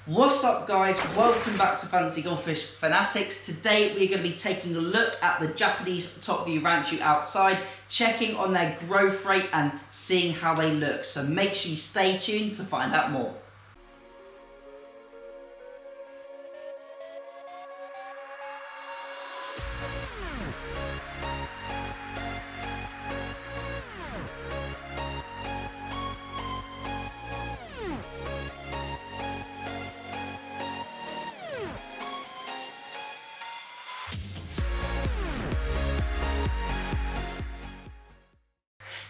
What's up guys, welcome back to Fantasy Goldfish Fanatics. Today we're going to be taking a look at the Japanese top view ranchu outside, checking on their growth rate and seeing how they look. So make sure you stay tuned to find out more.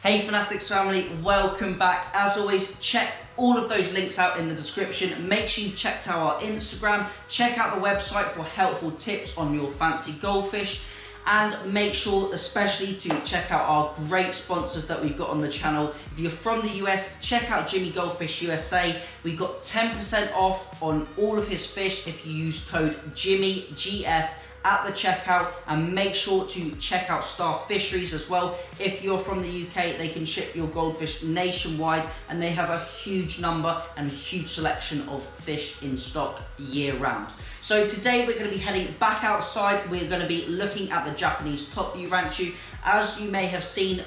Hey Fanatics family, welcome back. As always, check all of those links out in the description. Make sure you check out our Instagram, check out the website for helpful tips on your fancy goldfish, and make sure especially to check out our great sponsors that we've got on the channel. If you're from the US, check out Jimmy Goldfish USA. We've got 10% off on all of his fish if you use code JimmyGF at the checkout, and make sure to check out Star Fisheries as well. If you're from the UK, they can ship your goldfish nationwide, and they have a huge number and huge selection of fish in stock year round. So today we're going to be heading back outside. We're going to be looking at the Japanese top view ranchu. As you may have seen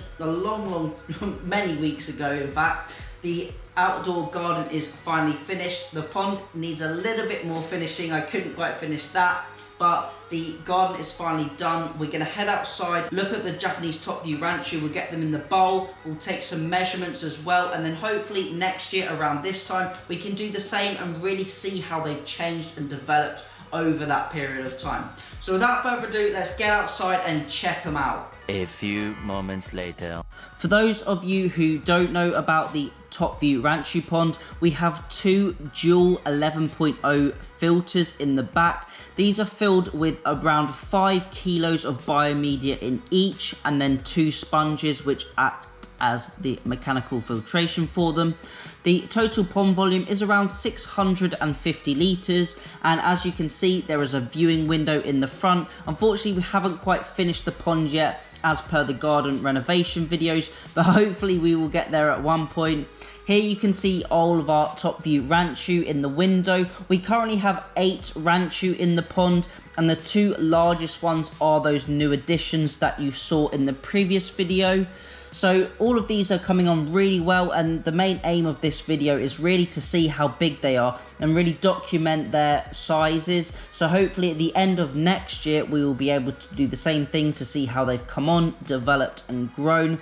many weeks ago, in fact, the outdoor garden is finally finished. The pond needs a little bit more finishing. I couldn't quite finish that, but the garden is finally done. We're gonna head outside, look at the Japanese top view ranchu. We'll get them in the bowl. We'll take some measurements as well. And then hopefully next year around this time, we can do the same and really see how they've changed and developed over that period of time. So without further ado, let's get outside and check them out. A few moments later. For those of you who don't know about the top view ranchu pond, we have two dual 11.0 filters in the back. These are filled with around 5 kilos of biomedia in each, and then 2 sponges which act as the mechanical filtration for them. The total pond volume is around 650 litres, and as you can see, there is a viewing window in the front. Unfortunately, we haven't quite finished the pond yet as per the garden renovation videos, but hopefully we will get there at one point. Here you can see all of our top view ranchu in the window. We currently have 8 ranchu in the pond, and the 2 largest ones are those new additions that you saw in the previous video. So all of these are coming on really well, and the main aim of this video is really to see how big they are and really document their sizes. So hopefully at the end of next year we will be able to do the same thing to see how they've come on, developed and grown.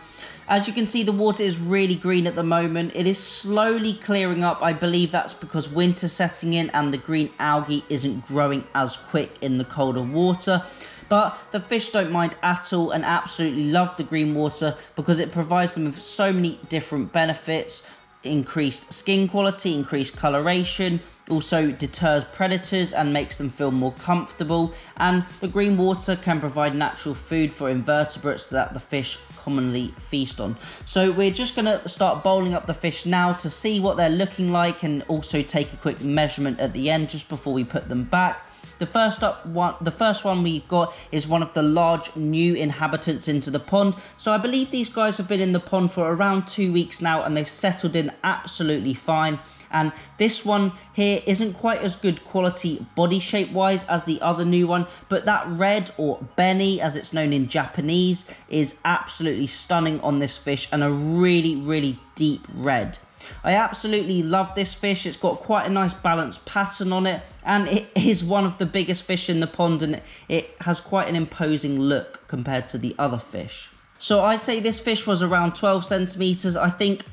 As you can see, the water is really green at the moment. It is slowly clearing up. I believe that's because winter's setting in and the green algae isn't growing as quick in the colder water. But the fish don't mind at all and absolutely love the green water because it provides them with so many different benefits. Increased skin quality, increased coloration, also deters predators and makes them feel more comfortable, and the green water can provide natural food for invertebrates that the fish commonly feast on. So we're just going to start bowling up the fish now to see what they're looking like, and also take a quick measurement at the end just before we put them back. The first one we've got is one of the large new inhabitants into the pond. So I believe these guys have been in the pond for around 2 weeks now, and they've settled in absolutely fine. And this one here isn't quite as good quality body shape wise as the other new one, but that red, or beni as it's known in Japanese, is absolutely stunning on this fish, and a really deep red. I absolutely love this fish. It's got quite a nice balanced pattern on it, and it is one of the biggest fish in the pond, and it has quite an imposing look compared to the other fish. So I'd say this fish was around 12 centimeters. I think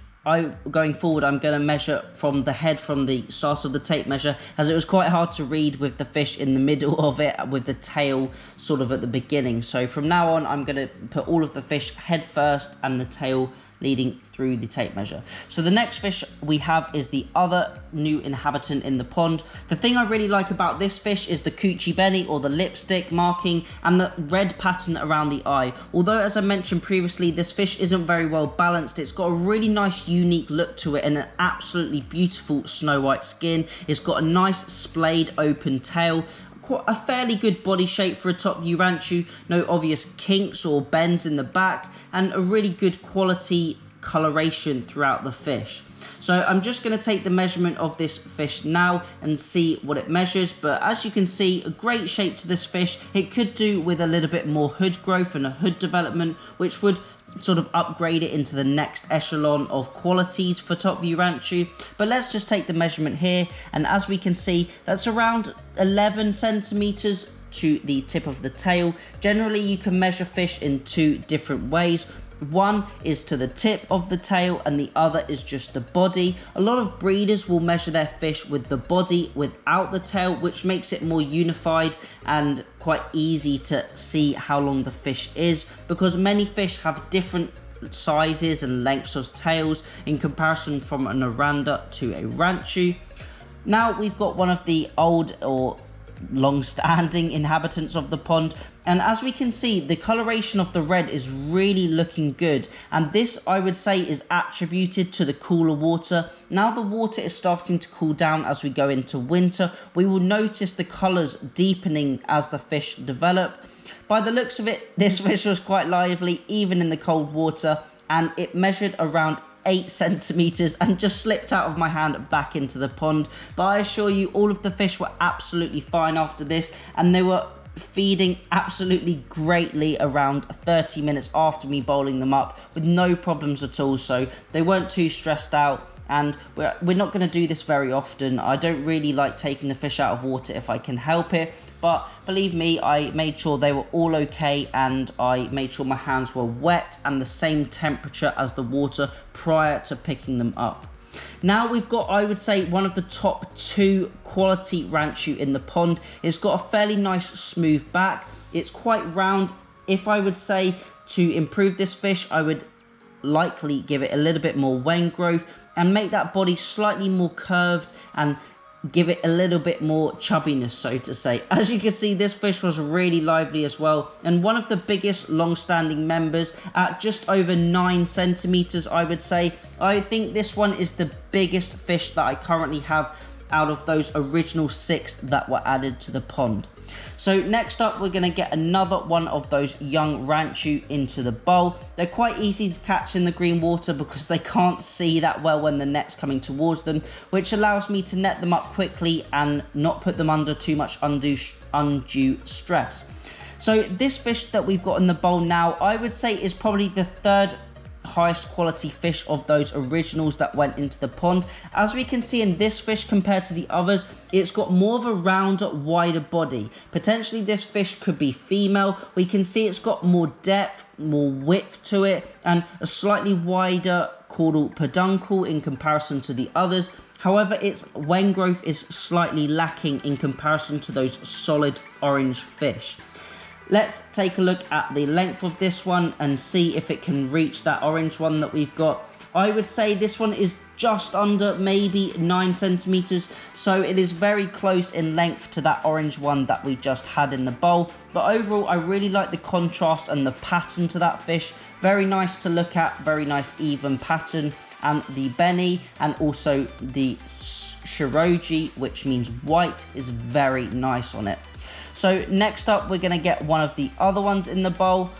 going forward, I'm going to measure from the head, from the start of the tape measure, as it was quite hard to read with the fish in the middle of it, with the tail sort of at the beginning. So from now on, I'm going to put all of the fish head first and the tail leading through the tape measure. So the next fish we have is the other new inhabitant in the pond. The thing I really like about this fish is the coochie beni, or the lipstick marking, and the red pattern around the eye. Although, as I mentioned previously, this fish isn't very well balanced, it's got a really nice unique look to it and an absolutely beautiful snow white skin. It's got a nice splayed open tail, a fairly good body shape for a top view ranchu, no obvious kinks or bends in the back, and a really good quality coloration throughout the fish. So I'm just going to take the measurement of this fish now and see what it measures. But as you can see, a great shape to this fish. It could do with a little bit more hood growth and a hood development, which would sort of upgrade it into the next echelon of qualities for top view ranchu. But let's just take the measurement here, and as we can see, that's around 11 centimeters to the tip of the tail. Generally, you can measure fish in two different ways. One is to the tip of the tail and the other is just the body. A lot of breeders will measure their fish with the body without the tail, which makes it more unified and quite easy to see how long the fish is, because many fish have different sizes and lengths of tails in comparison from an Oranda to a Ranchu. Now we've got one of the old or long-standing inhabitants of the pond, and as we can see, the coloration of the red is really looking good, and this I would say is attributed to the cooler water. Now the water is starting to cool down as we go into winter. We will notice the colors deepening as the fish develop. By the looks of it, this fish was quite lively even in the cold water, and it measured around 8 centimeters and just slipped out of my hand back into the pond. But I assure you, all of the fish were absolutely fine after this, and they were feeding absolutely greatly around 30 minutes after me bowling them up with no problems at all. So they weren't too stressed out, and we're not going to do this very often. I don't really like taking the fish out of water if I can help it, but believe me, I made sure they were all okay, and I made sure my hands were wet and the same temperature as the water prior to picking them up. Now we've got, I would say, one of the top 2 quality ranchu in the pond. It's got a fairly nice smooth back. It's quite round. If I would say to improve this fish, I would likely give it a little bit more wane growth and make that body slightly more curved and give it a little bit more chubbiness, so to say. As you can see, this fish was really lively as well, and one of the biggest long-standing members at just over 9 centimeters, I would say. I think this one is the biggest fish that I currently have out of those original 6 that were added to the pond. So next up, we're going to get another one of those young ranchu into the bowl. They're quite easy to catch in the green water because they can't see that well when the net's coming towards them, which allows me to net them up quickly and not put them under too much undue stress. So this fish that we've got in the bowl now, I would say is probably the 3rd highest quality fish of those originals that went into the pond. As we can see in this fish compared to the others, it's got more of a rounder, wider body. Potentially this fish could be female. We can see it's got more depth, more width to it, and a slightly wider caudal peduncle in comparison to the others. However, its wane growth is slightly lacking in comparison to those solid orange fish. Let's take a look at the length of this one and see if it can reach that orange one that we've got. I would say this one is just under maybe 9 centimeters, so it is very close in length to that orange one that we just had in the bowl. But overall, I really like the contrast and the pattern to that fish. Very nice to look at, very nice even pattern. And the beni and also the shiroji, which means white, is very nice on it. So next up, we're going to get one of the other ones in the bowl.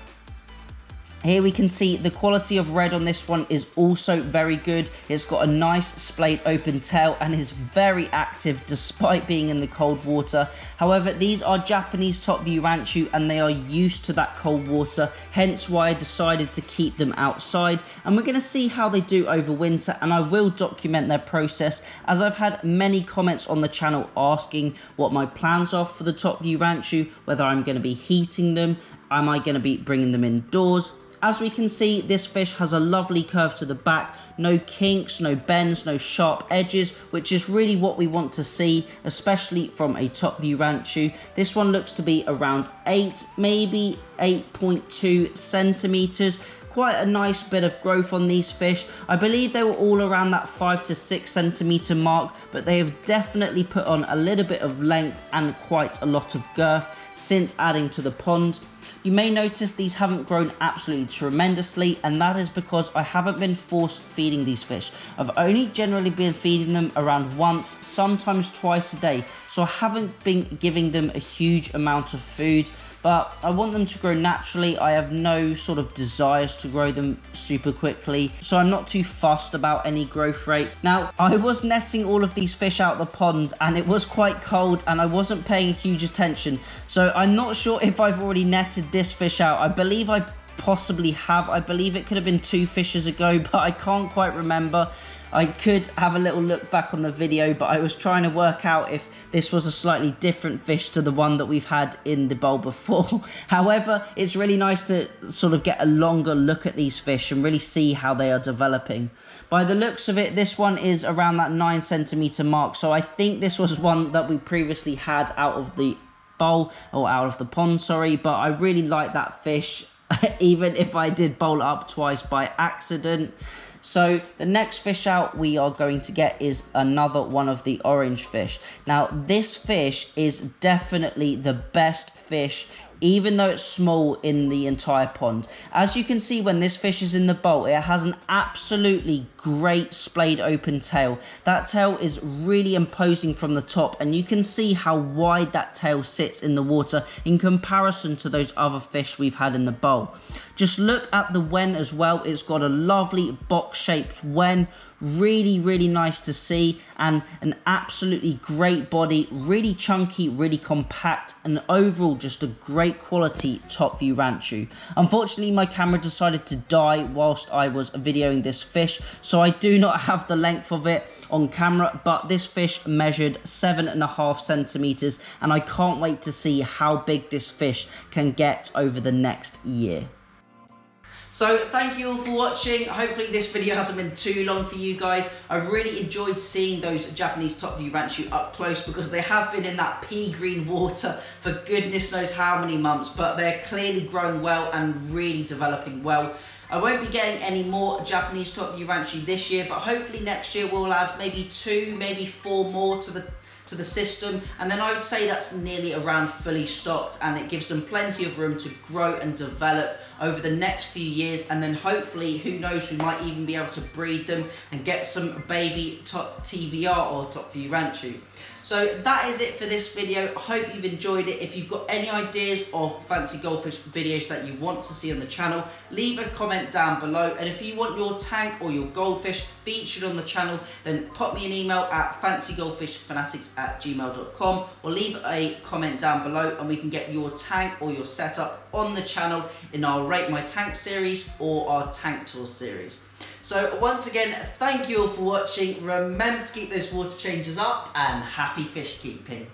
Here we can see the quality of red on this one is also very good. It's got a nice splayed open tail and is very active despite being in the cold water. However, these are Japanese top view ranchu and they are used to that cold water, hence why I decided to keep them outside. And we're going to see how they do over winter, and I will document their process, as I've had many comments on the channel asking what my plans are for the top view ranchu, whether I'm going to be heating them, am I going to be bringing them indoors. As we can see, this fish has a lovely curve to the back, no kinks, no bends, no sharp edges, which is really what we want to see, especially from a top view ranchu. This one looks to be around 8, maybe 8.2 centimeters. Quite a nice bit of growth on these fish. I believe they were all around that 5 to 6 centimeter mark, but they have definitely put on a little bit of length and quite a lot of girth since adding to the pond. You may notice these haven't grown absolutely tremendously, and that is because I haven't been force feeding these fish. I've only generally been feeding them around once, sometimes twice a day, so I haven't been giving them a huge amount of food. but I want them to grow naturally. I have no sort of desires to grow them super quickly, so I'm not too fussed about any growth rate. Now, I was netting all of these fish out the pond and it was quite cold and I wasn't paying huge attention, so I'm not sure if I've already netted this fish out. I believe I possibly have. I believe it could have been 2 fishes ago, but I can't quite remember. I could have a little look back on the video, but I was trying to work out if this was a slightly different fish to the one that we've had in the bowl before. However, it's really nice to sort of get a longer look at these fish and really see how they are developing. By the looks of it, this one is around that 9 centimeter mark, so I think this was one that we previously had out of the bowl, or out of the pond, sorry, but I really like that fish, even if I did bowl it up twice by accident. So the next fish out we are going to get is another one of the orange fish. Now, this fish is definitely the best fish, even though it's small, in the entire pond. As you can see, when this fish is in the bowl, it has an absolutely great splayed open tail. That tail is really imposing from the top, and you can see how wide that tail sits in the water in comparison to those other fish we've had in the bowl. Just look at the wen as well. It's got a lovely box-shaped wen. Really nice to see, and an absolutely great body, really chunky, really compact, and overall just a great quality top view ranchu. Unfortunately, my camera decided to die whilst I was videoing this fish, so I do not have the length of it on camera, but this fish measured 7.5 centimeters, and I can't wait to see how big this fish can get over the next year. So thank you all for watching. Hopefully this video hasn't been too long for you guys. I really enjoyed seeing those Japanese top view ranchu up close, because they have been in that pea green water for goodness knows how many months, but they're clearly growing well and really developing well. I won't be getting any more Japanese top view ranchu this year, but hopefully next year we'll add maybe 2, maybe 4 more to the system, and then I would say that's nearly around fully stocked, and it gives them plenty of room to grow and develop over the next few years, and then hopefully, who knows, we might even be able to breed them and get some baby top TVR or top view ranchu. So that is it for this video. I hope you've enjoyed it. If you've got any ideas of fancy goldfish videos that you want to see on the channel, leave a comment down below. And if you want your tank or your goldfish featured on the channel, then pop me an email at fancygoldfishfanatics@gmail.com, or leave a comment down below and we can get your tank or your setup on the channel in our Rate My Tank series or our Tank Tour series. So once again, thank you all for watching. Remember to keep those water changes up, and happy fish keeping.